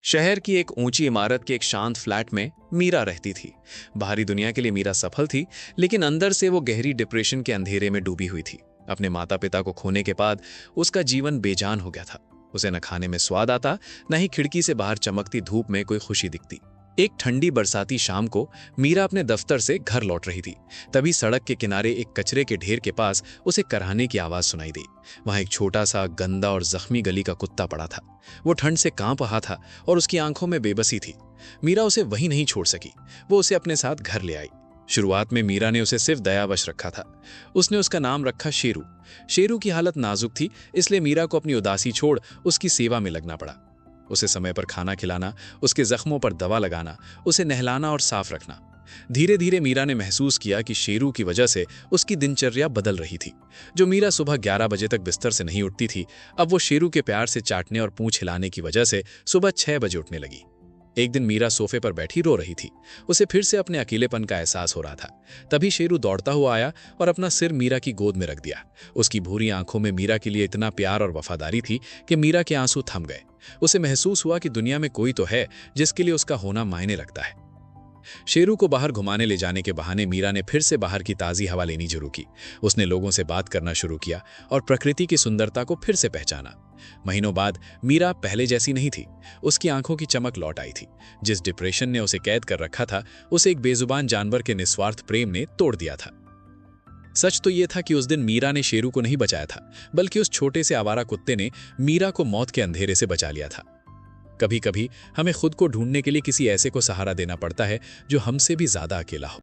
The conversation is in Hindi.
शहर की एक ऊंची इमारत के एक शांत फ्लैट में मीरा रहती थी। बाहरी दुनिया के लिए मीरा सफल थी, लेकिन अंदर से वो गहरी डिप्रेशन के अंधेरे में डूबी हुई थी। अपने माता पिता को खोने के बाद उसका जीवन बेजान हो गया था। उसे न खाने में स्वाद आता, न ही खिड़की से बाहर चमकती धूप में कोई खुशी दिखती। एक ठंडी बरसाती शाम को मीरा अपने दफ्तर से घर लौट रही थी। तभी सड़क के किनारे एक कचरे के ढेर के पास उसे कराहने की आवाज सुनाई दी। वहां एक छोटा सा गंदा और जख्मी गली का कुत्ता पड़ा था। वो ठंड से कांप रहा था और उसकी आंखों में बेबसी थी। मीरा उसे वहीं नहीं छोड़ सकी। वो उसे अपने साथ घर ले आई। शुरुआत में मीरा ने उसे सिर्फ दयावश रखा था। उसने उसका नाम रखा शेरू। शेरू की हालत नाजुक थी, इसलिए मीरा को अपनी उदासी छोड़ उसकी सेवा में लगना पड़ा। उसे समय पर खाना खिलाना, उसके जख्मों पर दवा लगाना, उसे नहलाना और साफ रखना। धीरे धीरे मीरा ने महसूस किया कि शेरू की वजह से उसकी दिनचर्या बदल रही थी। जो मीरा सुबह 11 बजे तक बिस्तर से नहीं उठती थी, अब वो शेरू के प्यार से चाटने और पूंछ हिलाने की वजह से सुबह 6 बजे उठने लगी। एक दिन मीरा सोफे पर बैठी रो रही थी। उसे फिर से अपने अकेलेपन का एहसास हो रहा था। तभी शेरू दौड़ता हुआ आया और अपना सिर मीरा की गोद में रख दिया। उसकी भूरी आंखों में मीरा के लिए इतना प्यार और वफादारी थी कि मीरा के आंसू थम गए। उसे महसूस हुआ कि दुनिया में कोई तो है जिसके लिए उसका होना मायने रखता है। शेरू को बाहर घुमाने ले जाने के बहाने मीरा ने फिर से बाहर की ताज़ी हवा लेनी शुरू की। उसने लोगों से बात करना शुरू किया और प्रकृति की सुंदरता को फिर से पहचाना। महीनों बाद मीरा पहले जैसी नहीं थी। उसकी आंखों की चमक लौट आई थी। जिस डिप्रेशन ने उसे कैद कर रखा था, उसे एक बेजुबान जानवर के निस्वार्थ प्रेम ने तोड़ दिया था। सच तो यह था कि उस दिन मीरा ने शेरू को नहीं बचाया था, बल्कि उस छोटे से आवारा कुत्ते ने मीरा को मौत के अंधेरे से बचा लिया था। कभी कभी हमें खुद को ढूंढने के लिए किसी ऐसे को सहारा देना पड़ता है जो हमसे भी ज्यादा अकेला हो।